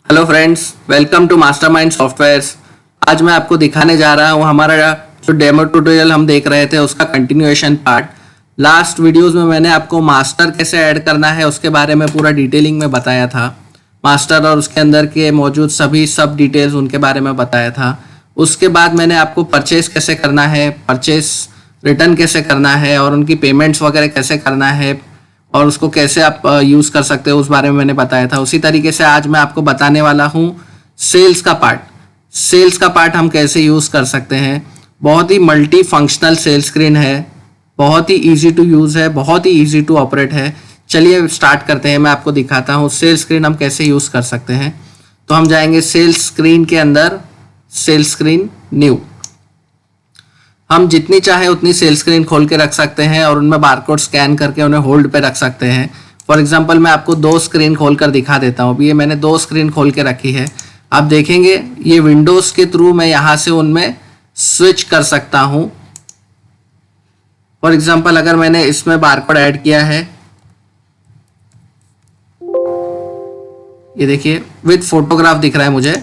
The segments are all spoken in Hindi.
Hello friends, welcome to Mastermind Softwares. आज मैं आपको दिखाने जा रहा हूँ हमारा जो डेमो ट्यूटोरियल हम देख रहे थे उसका कंटिन्यूएशन पार्ट। लास्ट वीडियोस में मैंने आपको मास्टर कैसे ऐड करना है उसके बारे में पूरा डिटेलिंग में बताया था। मास्टर और उसके अंदर के मौजूद सभी सब डिटेल्स उनके बारे में बताया था। उसके बाद मैंने आपको परचेस कैसे करना है, परचेस रिटर्न कैसे करना है और उनकी पेमेंट्स वगैरह कैसे करना है और उसको कैसे आप यूज़ कर सकते हो उस बारे में मैंने बताया था। उसी तरीके से आज मैं आपको बताने वाला हूँ सेल्स का पार्ट। सेल्स का पार्ट हम कैसे यूज़ कर सकते हैं। बहुत ही मल्टी फंक्शनल सेल स्क्रीन है, बहुत ही इजी टू यूज़ है, बहुत ही इजी टू ऑपरेट है। चलिए स्टार्ट करते हैं, मैं आपको दिखाता हूँ सेल स्क्रीन हम कैसे यूज़ कर सकते हैं। तो हम जाएंगे सेल स्क्रीन के अंदर, सेल स्क्रीन न्यू। हम जितनी चाहे उतनी सेल स्क्रीन खोल के रख सकते हैं और उनमें बारकोड स्कैन करके उन्हें होल्ड पे रख सकते हैं। फॉर एग्जांपल मैं आपको 2 स्क्रीन खोल कर दिखा देता हूँ। अभी ये मैंने 2 स्क्रीन खोल के रखी है। आप देखेंगे ये विंडोज़ के थ्रू मैं यहाँ से उनमें स्विच कर सकता हूँ। फॉर एग्जांपल अगर मैंने इसमें बारकोड ऐड किया है, ये देखिए विद फोटोग्राफ दिख रहा है मुझे,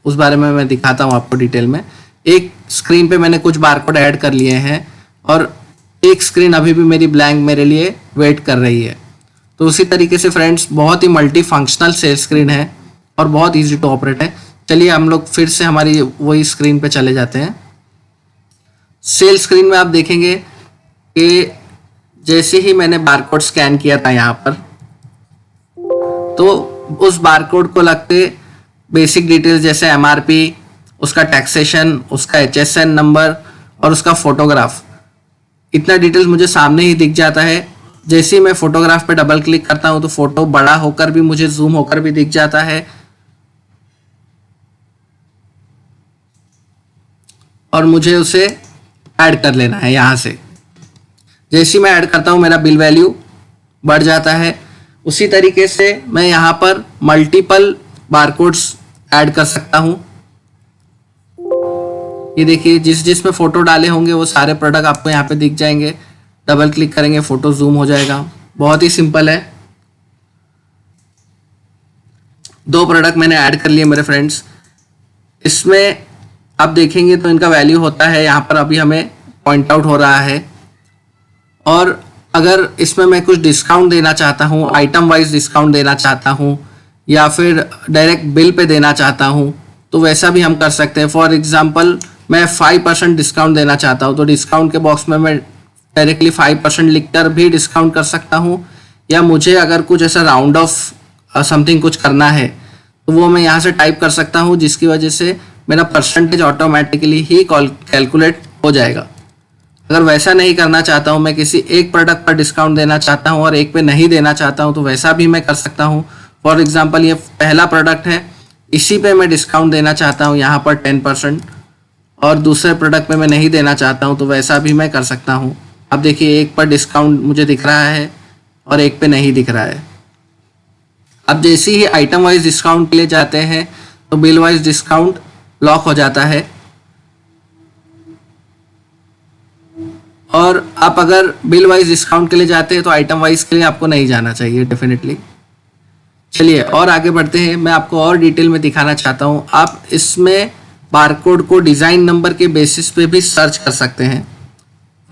उस बारे में मैं दिखाता हूँ आपको डिटेल में। एक स्क्रीन पे मैंने कुछ बारकोड ऐड कर लिए हैं और एक स्क्रीन अभी भी मेरी ब्लैंक मेरे लिए वेट कर रही है। तो उसी तरीके से फ्रेंड्स बहुत ही मल्टी फंक्शनल सेल स्क्रीन है और बहुत इजी टू ऑपरेट है। चलिए हम लोग फिर से हमारी वही स्क्रीन पे चले जाते हैं। सेल स्क्रीन में आप देखेंगे कि जैसे ही मैंने बारकोड स्कैन किया था यहाँ पर, तो उस बारकोड को लगते बेसिक डिटेल्स जैसे एमआरपी, उसका टैक्सेशन, उसका HSN नंबर और उसका फोटोग्राफ, इतना डिटेल्स मुझे सामने ही दिख जाता है। जैसे ही मैं फोटोग्राफ पे डबल क्लिक करता हूँ तो फोटो बड़ा होकर भी मुझे जूम होकर भी दिख जाता है और मुझे उसे ऐड कर लेना है यहाँ से। जैसे ही मैं ऐड करता हूँ मेरा बिल वैल्यू बढ़ जाता है। उसी तरीके से मैं यहाँ पर मल्टीपल बारकोड्स ऐड कर सकता हूँ। ये देखिए जिसमें फोटो डाले होंगे वो सारे प्रोडक्ट आपको यहाँ पे दिख जाएंगे। डबल क्लिक करेंगे, फोटो जूम हो जाएगा। बहुत ही सिंपल है। 2 प्रोडक्ट मैंने ऐड कर लिए मेरे फ्रेंड्स। इसमें आप देखेंगे तो इनका वैल्यू होता है यहाँ पर, अभी हमें पॉइंट आउट हो रहा है। और अगर इसमें मैं कुछ डिस्काउंट देना चाहता हूँ, आइटम वाइज डिस्काउंट देना चाहता हूँ या फिर डायरेक्ट बिल पे देना चाहता हूँ तो वैसा भी हम कर सकते हैं। फॉर एग्जांपल मैं 5% डिस्काउंट देना चाहता हूँ तो डिस्काउंट के बॉक्स में मैं डायरेक्टली 5% लिखकर भी डिस्काउंट कर सकता हूँ, या मुझे अगर कुछ ऐसा राउंड ऑफ समथिंग कुछ करना है तो वो मैं यहाँ से टाइप कर सकता हूँ, जिसकी वजह से मेरा परसेंटेज ऑटोमेटिकली ही कैलकुलेट हो जाएगा। अगर वैसा नहीं करना चाहता हूँ, मैं किसी एक प्रोडक्ट पर डिस्काउंट देना चाहता हूँ और एक पे नहीं देना चाहता हूँ तो वैसा भी मैं कर सकता हूँ। फॉर एग्जाम्पल ये पहला प्रोडक्ट है, इसी पे मैं डिस्काउंट देना चाहता हूँ यहाँ पर 10% और दूसरे प्रोडक्ट पे मैं नहीं देना चाहता हूँ तो वैसा भी मैं कर सकता हूँ। अब देखिए एक पर डिस्काउंट मुझे दिख रहा है और एक पे नहीं दिख रहा है। अब जैसे ही आइटम वाइज डिस्काउंट के लिए जाते हैं तो बिल वाइज डिस्काउंट लॉक हो जाता है। और आप अगर बिल वाइज डिस्काउंट के लिए जाते हैं तो आइटम वाइज के लिए आपको नहीं जाना चाहिए डेफिनेटली। चलिए और आगे बढ़ते हैं, मैं आपको और डिटेल में दिखाना चाहता हूँ। आप इसमें बारकोड को डिज़ाइन नंबर के बेसिस पे भी सर्च कर सकते हैं।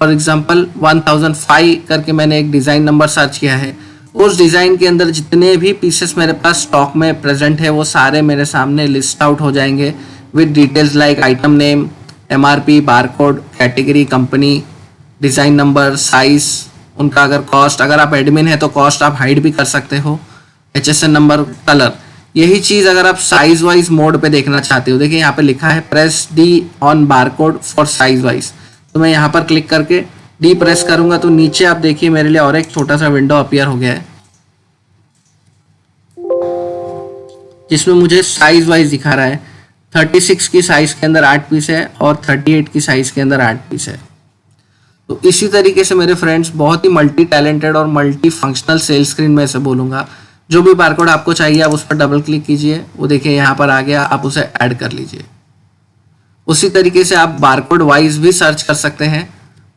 फॉर एग्जांपल 1005 करके मैंने एक डिज़ाइन नंबर सर्च किया है। उस डिज़ाइन के अंदर जितने भी पीसेस मेरे पास स्टॉक में प्रेजेंट है वो सारे मेरे सामने लिस्ट आउट हो जाएंगे with details like item name, MRP, barcode, category, company, design number, size, उनका अगर कॉस्ट, अगर आप एडमिन है तो कॉस्ट आप हाइड भी कर सकते हो, HSN नंबर, कलर। यही चीज़ अगर आप साइज वाइज मोड पे देखना चाहते हो, देखिए यहाँ पे लिखा है press D on barcode for size wise. तो मैं यहाँ पर क्लिक करके D प्रेस करूंगा तो नीचे आप देखिए मेरे लिए और एक छोटा सा विंडो अपीयर हो गया है जिसमें मुझे साइज वाइज दिखा रहा है। 36 की साइज के अंदर 8 पीस है और 38 की साइज के अंदर 8 पीस है। तो इसी तरीके से मेरे फ्रेंड्स बहुत ही मल्टी टैलेंटेड और मल्टी फंक्शनल सेल स्क्रीन में ऐसे बोलूँगा। जो भी बारकोड आपको चाहिए आप उस पर डबल क्लिक कीजिए, वो देखिए यहाँ पर आ गया, आप उसे ऐड कर लीजिए। उसी तरीके से आप बारकोड वाइज भी सर्च कर सकते हैं।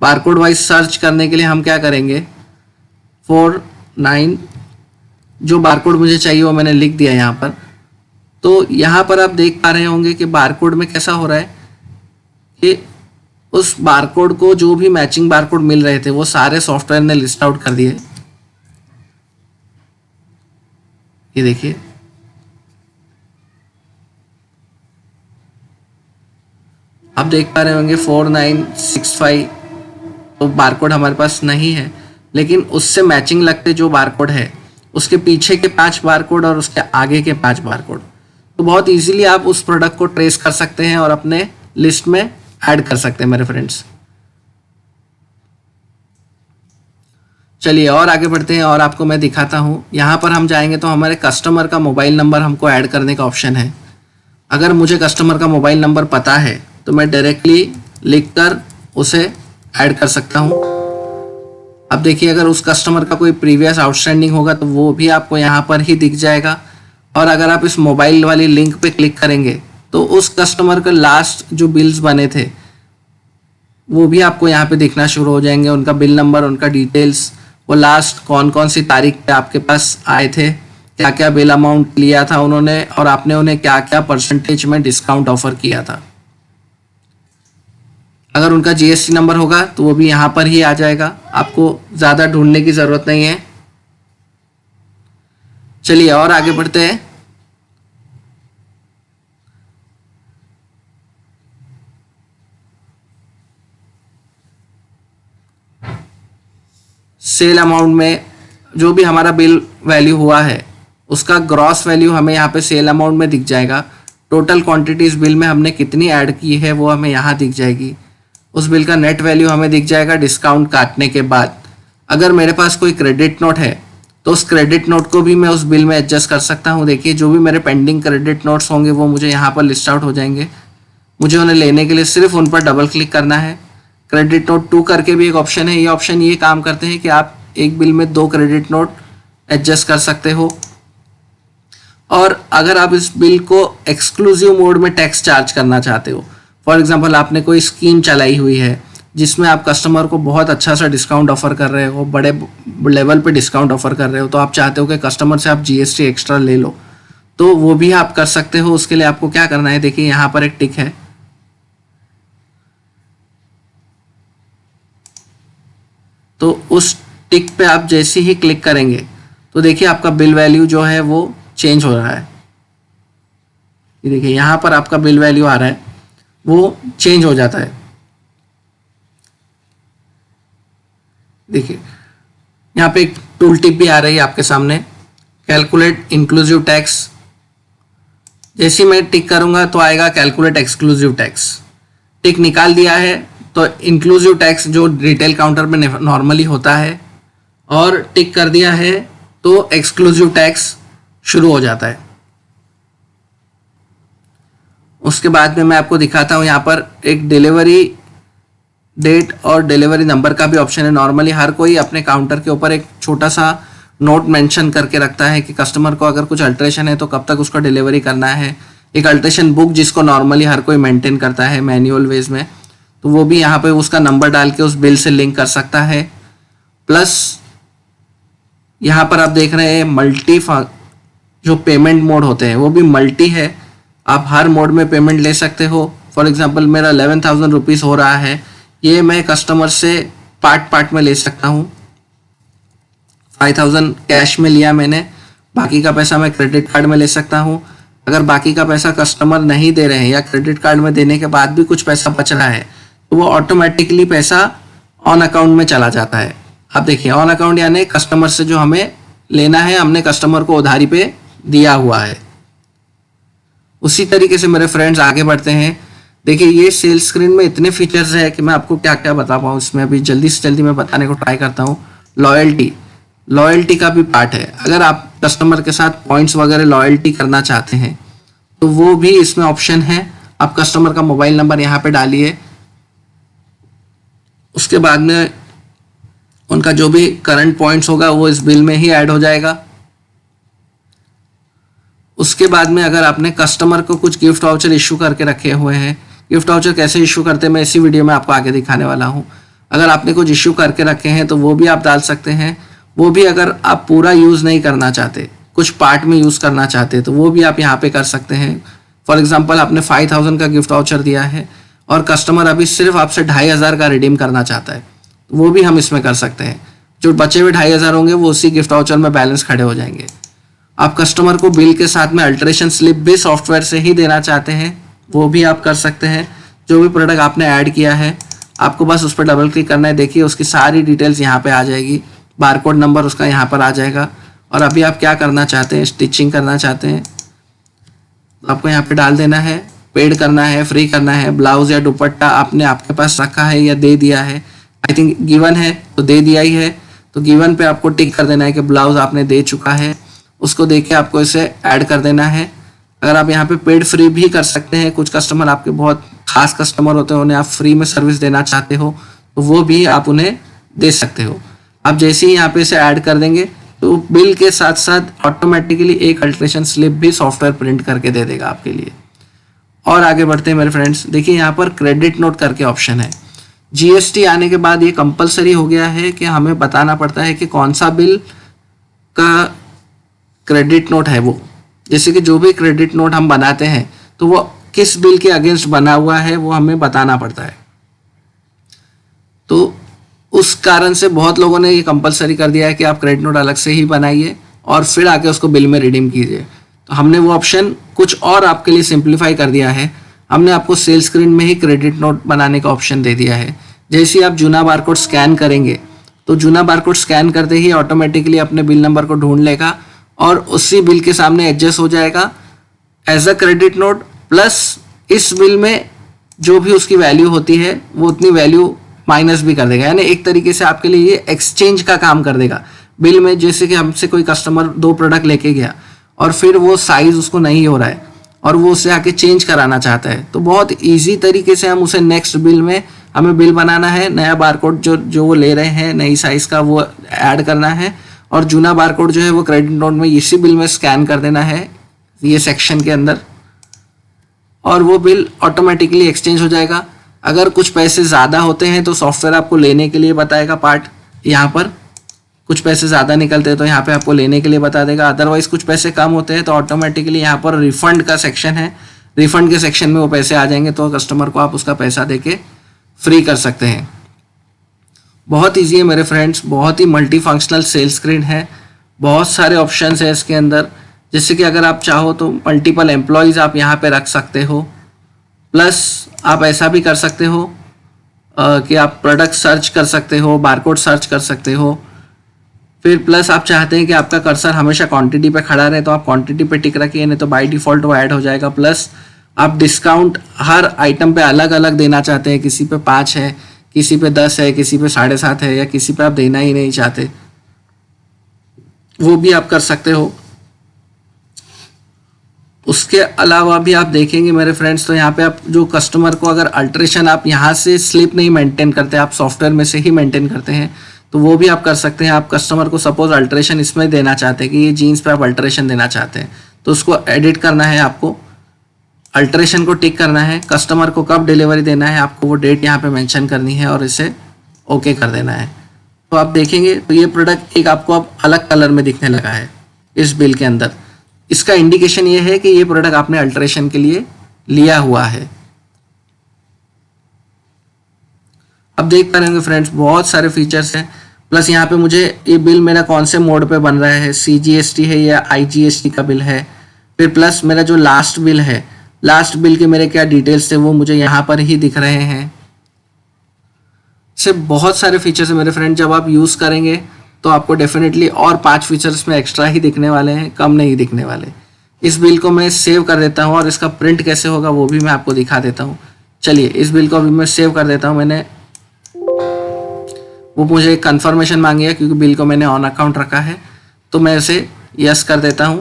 बारकोड वाइज सर्च करने के लिए हम क्या करेंगे, 49 जो बारकोड मुझे चाहिए वो मैंने लिख दिया यहाँ पर। तो यहाँ पर आप देख पा रहे होंगे कि बारकोड में कैसा हो रहा है कि उस बारकोड को जो भी मैचिंग बारकोड मिल रहे थे वो सारे सॉफ्टवेयर ने लिस्ट आउट कर दिए। ये देखिए, आप देख पा रहे होंगे 4965 तो बारकोड हमारे पास नहीं है, लेकिन उससे मैचिंग लगते जो बारकोड है उसके पीछे के 5 बारकोड और उसके आगे के 5 बारकोड, तो बहुत इजीली आप उस प्रोडक्ट को ट्रेस कर सकते हैं और अपने लिस्ट में ऐड कर सकते हैं मेरे फ्रेंड्स। चलिए और आगे बढ़ते हैं और आपको मैं दिखाता हूँ। यहाँ पर हम जाएंगे तो हमारे कस्टमर का मोबाइल नंबर हमको ऐड करने का ऑप्शन है। अगर मुझे कस्टमर का मोबाइल नंबर पता है तो मैं डायरेक्टली लिखकर उसे ऐड कर सकता हूँ। अब देखिए, अगर उस कस्टमर का कोई प्रीवियस आउटस्टैंडिंग होगा तो वो भी आपको यहाँ पर ही दिख जाएगा। और अगर आप इस मोबाइल वाली लिंक पे क्लिक करेंगे तो उस कस्टमर के लास्ट जो बिल्स बने थे वो भी आपको यहाँ पे दिखना शुरू हो जाएंगे। उनका बिल नंबर, उनका डिटेल्स, वो लास्ट कौन कौन सी तारीख पे आपके पास आए थे, क्या क्या बिल अमाउंट लिया था उन्होंने और आपने उन्हें क्या क्या परसेंटेज में डिस्काउंट ऑफर किया था। अगर उनका जीएसटी नंबर होगा तो वो भी यहाँ पर ही आ जाएगा, आपको ज़्यादा ढूंढने की ज़रूरत नहीं है। चलिए और आगे बढ़ते हैं। सेल अमाउंट में जो भी हमारा बिल वैल्यू हुआ है उसका ग्रॉस वैल्यू हमें यहाँ पे सेल अमाउंट में दिख जाएगा। टोटल क्वांटिटीज बिल में हमने कितनी ऐड की है वो हमें यहाँ दिख जाएगी। उस बिल का नेट वैल्यू हमें दिख जाएगा डिस्काउंट काटने के बाद। अगर मेरे पास कोई क्रेडिट नोट है तो उस क्रेडिट नोट को भी मैं उस बिल में एडजस्ट कर सकता हूँ। देखिए, जो भी मेरे पेंडिंग क्रेडिट नोट्स होंगे वो मुझे यहाँ पर लिस्ट आउट हो जाएंगे। मुझे उन्हें लेने के लिए सिर्फ उन पर डबल क्लिक करना है। क्रेडिट नोट 2 करके भी एक ऑप्शन है। ये ऑप्शन ये काम करते हैं कि आप एक बिल में 2 क्रेडिट नोट एडजस्ट कर सकते हो। और अगर आप इस बिल को एक्सक्लूसिव मोड में टैक्स चार्ज करना चाहते हो, फॉर एग्जांपल आपने कोई स्कीम चलाई हुई है जिसमें आप कस्टमर को बहुत अच्छा सा डिस्काउंट ऑफर कर रहे हो, बड़े लेवल पे डिस्काउंट ऑफर कर रहे हो, तो आप चाहते हो कि कस्टमर से आप जीएसटी एक्स्ट्रा ले लो, तो वो भी आप कर सकते हो। उसके लिए आपको क्या करना है, देखिए यहाँ पर एक टिक है। तो उस टिक पे आप जैसे ही क्लिक करेंगे तो देखिए आपका बिल वैल्यू जो है वो चेंज हो रहा है। ये देखिए यहाँ पर आपका बिल वैल्यू आ रहा है, वो चेंज हो जाता है। देखिए यहाँ पे एक टूल टिप भी आ रही है आपके सामने, कैलकुलेट इंक्लूसिव टैक्स। जैसे मैं टिक करूंगा तो आएगा कैलकुलेट एक्सक्लूसिव टैक्स। टिक निकाल दिया है तो इंक्लूसिव टैक्स जो रिटेल काउंटर में नॉर्मली होता है, और टिक कर दिया है तो एक्सक्लूसिव टैक्स शुरू हो जाता है। उसके बाद में मैं आपको दिखाता हूँ, यहाँ पर एक डिलीवरी डेट और डिलीवरी नंबर का भी ऑप्शन है। नॉर्मली हर कोई अपने काउंटर के ऊपर एक छोटा सा नोट मेंशन करके रखता है कि कस्टमर को अगर कुछ अल्ट्रेशन है तो कब तक उसको डिलीवरी करना है। एक अल्ट्रेशन बुक जिसको नॉर्मली हर कोई मेंटेन करता है मैन्युअल वेज में, तो वो भी यहाँ पे उसका नंबर डाल के उस बिल से लिंक कर सकता है। प्लस यहाँ पर आप देख रहे हैं मल्टी जो पेमेंट मोड होते हैं वो भी मल्टी है। आप हर मोड में पेमेंट ले सकते हो। फॉर एग्जांपल मेरा 11,000 रुपीज़ हो रहा है, ये मैं कस्टमर से पार्ट में ले सकता हूँ। 5,000 कैश में लिया मैंने, बाकी का पैसा मैं क्रेडिट कार्ड में ले सकता हूँ। अगर बाकी का पैसा कस्टमर नहीं दे रहे हैं या क्रेडिट कार्ड में देने के बाद भी कुछ पैसा बच रहा है तो वो ऑटोमेटिकली पैसा ऑन अकाउंट में चला जाता है। आप देखिए ऑन अकाउंट यानी कस्टमर से जो हमें लेना है हमने कस्टमर को उधारी पे दिया हुआ है। उसी तरीके से मेरे फ्रेंड्स आगे बढ़ते हैं। देखिए ये सेल्स स्क्रीन में इतने फीचर्स है कि मैं आपको क्या क्या बता पाऊँ इसमें, अभी जल्दी से जल्दी मैं बताने को ट्राई करता हूँ। लॉयल्टी का भी पार्ट है। अगर आप कस्टमर के साथ पॉइंट्स वगैरह लॉयल्टी करना चाहते हैं तो वो भी इसमें ऑप्शन है। आप कस्टमर का मोबाइल नंबर यहाँ पे डालिए, उसके बाद में उनका जो भी करंट पॉइंट्स होगा वो इस बिल में ही ऐड हो जाएगा। उसके बाद में अगर आपने कस्टमर को कुछ गिफ्ट वाउचर इशू करके रखे हुए हैं, गिफ्ट वाउचर कैसे इशू करते हैं मैं इसी वीडियो में आपको आगे दिखाने वाला हूं। अगर आपने कुछ इशू करके रखे हैं तो वो भी आप डाल सकते हैं। वो भी अगर आप पूरा यूज़ नहीं करना चाहते कुछ पार्ट में यूज़ करना चाहते हैं तो वो भी आप यहाँ पे कर सकते हैं। फॉर एग्जांपल आपने 5000 का गिफ्ट वाउचर दिया है और कस्टमर अभी सिर्फ आपसे 2500 का रिडीम करना चाहता है, तो वो भी हम इसमें कर सकते हैं। जो बचे हुए 2500 होंगे वो उसी गिफ्ट वाउचर में बैलेंस खड़े हो जाएंगे। आप कस्टमर को बिल के साथ में अल्टरेशन स्लिप भी सॉफ्टवेयर से ही देना चाहते हैं, वो भी आप कर सकते हैं। जो भी प्रोडक्ट आपने ऐड किया है आपको बस उस पर डबल क्लिक करना है। देखिए उसकी सारी डिटेल्स यहाँ पे आ जाएगी, बारकोड नंबर उसका यहाँ पर आ जाएगा। और अभी आप क्या करना चाहते हैं, स्टिचिंग करना चाहते हैं तो आपको यहाँ पे डाल देना है, पेड करना है, फ्री करना है। ब्लाउज या दुपट्टा आपने आपके पास रखा है या दे दिया है, आई थिंक गिवन है तो दे दिया ही है, तो गिवन पे आपको टिक कर देना है कि ब्लाउज आपने दे चुका है। उसको देख के आपको इसे ऐड कर देना है। अगर आप यहाँ पे पेड फ्री भी कर सकते हैं, कुछ कस्टमर आपके बहुत खास कस्टमर होते हैं उन्हें आप फ्री में सर्विस देना चाहते हो तो वो भी आप उन्हें दे सकते हो। आप जैसे ही यहाँ पे इसे ऐड कर देंगे तो बिल के साथ साथ ऑटोमेटिकली एक अल्ट्रेशन स्लिप भी सॉफ्टवेयर प्रिंट करके दे देगा आपके लिए। और आगे बढ़ते हैं मेरे फ्रेंड्स, देखिए यहाँ पर क्रेडिट नोट करके ऑप्शन है। जीएसटी आने के बाद ये कंपलसरी हो गया है कि हमें बताना पड़ता है कि कौन सा बिल का क्रेडिट नोट है वो। जैसे कि जो भी क्रेडिट नोट हम बनाते हैं तो वो किस बिल के अगेंस्ट बना हुआ है वो हमें बताना पड़ता है। तो उस कारण से बहुत लोगों ने ये कंपलसरी कर दिया है कि आप क्रेडिट नोट अलग से ही बनाइए और फिर आके उसको बिल में रिडीम कीजिए। तो हमने वो ऑप्शन कुछ और आपके लिए सिंप्लीफाई कर दिया है। हमने आपको सेल स्क्रीन में ही क्रेडिट नोट बनाने का ऑप्शन दे दिया है। जैसे ही आप जूना बारकोड स्कैन करेंगे तो जूना बारकोड स्कैन करते ही ऑटोमेटिकली अपने बिल नंबर को ढूंढ लेगा और उसी बिल के सामने एडजस्ट हो जाएगा as a credit note, plus इस बिल में जो भी उसकी वैल्यू होती है वो उतनी वैल्यू माइनस भी कर देगा। यानी एक तरीके से आपके लिए ये एक्सचेंज का काम कर देगा बिल में। जैसे कि हमसे कोई कस्टमर 2 प्रोडक्ट लेके गया और फिर वो साइज उसको नहीं हो रहा है और वो उसे आके चेंज कराना चाहता है, तो बहुत इजी तरीके से हम उसे नेक्स्ट बिल में हमें बिल बनाना है, नया बारकोड जो वो ले रहे हैं नई साइज का वो ऐड करना है और जूना बारकोड जो है वो क्रेडिट नोट में इसी बिल में स्कैन कर देना है ये सेक्शन के अंदर और वो बिल ऑटोमेटिकली एक्सचेंज हो जाएगा। अगर कुछ पैसे ज़्यादा होते हैं तो सॉफ्टवेयर आपको लेने के लिए बताएगा पार्ट, यहाँ पर कुछ पैसे ज़्यादा निकलते हैं तो यहाँ पे आपको लेने के लिए बता देगा। अदरवाइज कुछ पैसे कम होते हैं तो ऑटोमेटिकली यहाँ पर रिफंड का सेक्शन है, रिफंड के सेक्शन में वो पैसे आ जाएंगे तो कस्टमर को आप उसका पैसा दे के फ्री कर सकते हैं। बहुत ईजी है मेरे फ्रेंड्स, बहुत ही मल्टी फंक्शनल सेल स्क्रीन है, बहुत सारे ऑप्शंस है इसके अंदर। जैसे कि अगर आप चाहो तो मल्टीपल एम्प्लॉयज़ आप यहाँ पे रख सकते हो, प्लस आप ऐसा भी कर सकते हो कि आप प्रोडक्ट सर्च कर सकते हो, बारकोड सर्च कर सकते हो। फिर प्लस आप चाहते हैं कि आपका कर्सर हमेशा क्वांटिटी पे खड़ा रहे तो आप क्वांटिटी पे टिक रखिए, नहीं तो बाय डिफ़ॉल्ट वो ऐड हो जाएगा। प्लस आप डिस्काउंट हर आइटम पे अलग अलग देना चाहते हैं, किसी पे 5 है, किसी पे 10 है, किसी पे 7.5 है या किसी पे आप देना ही नहीं चाहते, वो भी आप कर सकते हो। उसके अलावा भी आप देखेंगे मेरे फ्रेंड्स तो यहाँ पे आप जो कस्टमर को अगर अल्ट्रेशन आप यहाँ से स्लिप नहीं मेंटेन करते, आप सॉफ्टवेयर में से ही मेंटेन करते हैं तो वो भी आप कर सकते हैं। आप कस्टमर को सपोज अल्ट्रेशन इसमें देना चाहते हैं कि ये जीन्स पे आप अल्ट्रेशन देना चाहते हैं तो उसको एडिट करना है, आपको अल्ट्रेशन को टिक करना है, कस्टमर को कब डिलीवरी देना है आपको वो डेट यहाँ पे मेंशन करनी है और इसे ओके कर देना है। तो आप देखेंगे तो ये प्रोडक्ट एक आपको अब अलग कलर में दिखने लगा है इस बिल के अंदर। इसका इंडिकेशन ये है कि ये प्रोडक्ट आपने अल्ट्रेशन के लिए लिया हुआ है। अब देख पा रहे होंगे फ्रेंड्स बहुत सारे फीचर्स हैं। प्लस यहाँ पे मुझे ये बिल मेरा कौन से मोड पे बन रहा है, CGST है या IGST का बिल है। फिर प्लस मेरा जो लास्ट बिल है, लास्ट बिल के मेरे क्या डिटेल्स थे वो मुझे यहाँ पर ही दिख रहे हैं। से बहुत सारे फीचर्स हैं मेरे फ्रेंड, जब आप यूज़ करेंगे तो आपको डेफिनेटली और 5 फीचर्स में एक्स्ट्रा ही दिखने वाले हैं, कम नहीं दिखने वाले। इस बिल को मैं सेव कर देता हूँ और इसका प्रिंट कैसे होगा वो भी मैं आपको दिखा देता हूँ। चलिए इस बिल को अभी मैं सेव कर देता हूँ। मैंने वो मुझे एक कन्फर्मेशन मांगी है क्योंकि बिल को मैंने ऑन अकाउंट रखा है तो मैं इसे यस कर देता हूँ।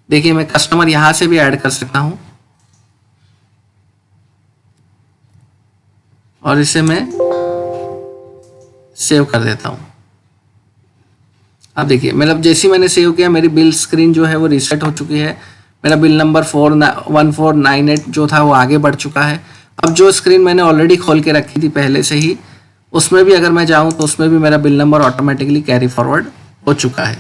देखिए मैं कस्टमर यहाँ से भी ऐड कर सकता हूँ और इसे मैं सेव कर देता हूँ। अब देखिए मतलब जैसे मैंने सेव किया मेरी बिल स्क्रीन जो है वो रीसेट हो चुकी है। मेरा बिल नंबर 1498 जो था वो आगे बढ़ चुका है। अब जो स्क्रीन मैंने ऑलरेडी खोल के रखी थी पहले से ही उसमें भी अगर मैं जाऊं तो उसमें भी मेरा bill number automatically carry forward हो चुका है।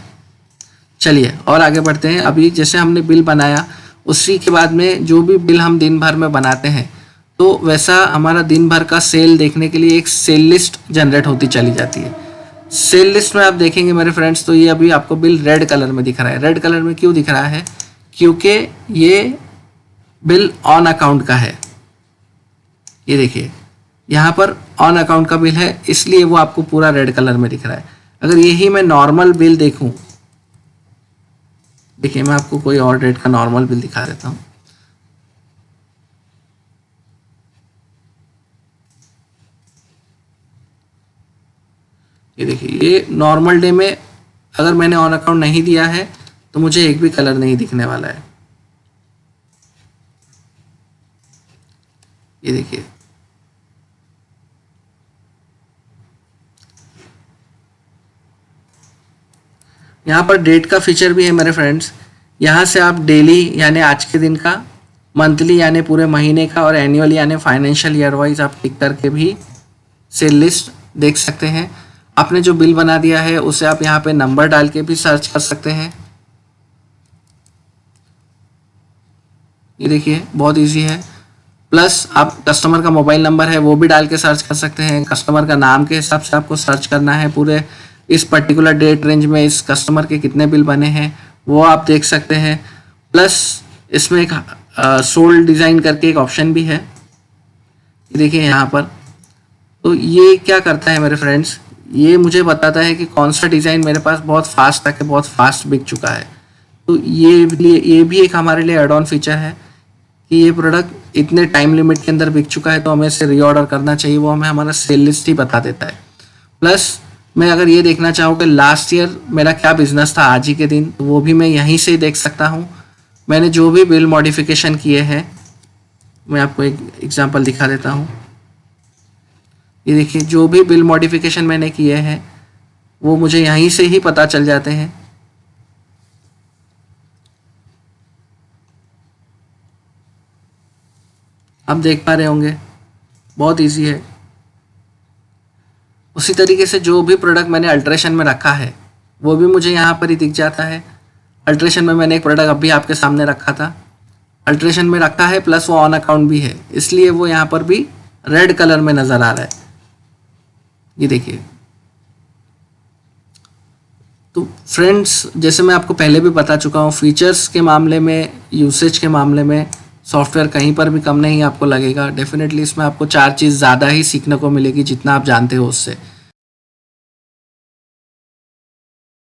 चलिए और आगे बढ़ते हैं। अभी जैसे हमने बिल बनाया, उसी के बाद में जो भी बिल हम दिन भर में बनाते हैं, तो वैसा हमारा दिन भर का सेल देखने के लिए एक सेल लिस्ट जनरेट होती चली जाती है। सेल लिस्ट में आप देखेंगे मेरे फ्रेंड्स, तो ये अभी आपको बिल रेड कलर में दिख रहा है। रेड कलर में क्यों दिख रहा है? क्योंकि ये बिल ऑन अकाउंट का है। ये देखिए यहाँ पर ऑन अकाउंट का बिल है, इसलिए वो आपको पूरा रेड कलर में दिख रहा है। अगर यही मैं नॉर्मल बिल देखूं, देखिए मैं आपको कोई और डेट का नॉर्मल बिल दिखा देता हूँ। ये देखिए, ये नॉर्मल डे में अगर मैंने ऑन अकाउंट नहीं दिया है तो मुझे एक भी कलर नहीं दिखने वाला है। ये देखिए, यहाँ पर डेट का फीचर भी है मेरे फ्रेंड्स। यहाँ से आप डेली यानी आज के दिन का, मंथली यानी पूरे महीने का, और एनुअल यानी फाइनेंशियल ईयर वाइज आप टिक करके भी सेल लिस्ट देख सकते हैं। आपने जो बिल बना दिया है उसे आप यहाँ पे नंबर डाल के भी सर्च कर सकते हैं। ये देखिए बहुत इजी है। प्लस आप कस्टमर का मोबाइल नंबर है वो भी डाल के सर्च कर सकते हैं। कस्टमर का नाम के हिसाब से आपको सर्च करना है, पूरे इस पर्टिकुलर डेट रेंज में इस कस्टमर के कितने बिल बने हैं वो आप देख सकते हैं। प्लस इसमें एक सोल्ड डिज़ाइन करके एक ऑप्शन भी है, देखिए यहाँ पर। तो ये क्या करता है मेरे फ्रेंड्स, ये मुझे बताता है कि कौन सा डिज़ाइन मेरे पास बहुत फास्ट तक बहुत फास्ट बिक चुका है। तो ये भी एक हमारे लिए एड ऑन फीचर है कि ये प्रोडक्ट इतने टाइम लिमिट के अंदर बिक चुका है तो हमें इसे रीऑर्डर करना चाहिए, वो हमें हमारा सेल लिस्ट ही बता देता है। प्लस मैं अगर ये देखना चाहूँ कि लास्ट ईयर मेरा क्या बिजनेस था आज ही के दिन, तो वो भी मैं यहीं से देख सकता हूँ। मैंने जो भी बिल मॉडिफिकेशन किए हैं, मैं आपको एक एग्जांपल दिखा देता हूँ। ये देखिए, जो भी बिल मॉडिफिकेशन मैंने किए हैं वो मुझे यहीं से ही पता चल जाते हैं। आप देख पा रहे होंगे, बहुत इजी है। उसी तरीके से जो भी प्रोडक्ट मैंने अल्ट्रेशन में रखा है वो भी मुझे यहाँ पर ही दिख जाता है। अल्ट्रेशन में मैंने एक प्रोडक्ट अभी आपके सामने रखा था, अल्ट्रेशन में रखा है, प्लस वो ऑन अकाउंट भी है, इसलिए वो यहाँ पर भी रेड कलर में नज़र आ रहा है। ये देखिए। तो फ्रेंड्स, जैसे मैं आपको पहले भी बता चुका हूँ, फीचर्स के मामले में, यूसेज के मामले में सॉफ्टवेयर कहीं पर भी कम नहीं आपको लगेगा। डेफिनेटली इसमें आपको 4 चीज़ ज़्यादा ही सीखने को मिलेगी जितना आप जानते हो उससे।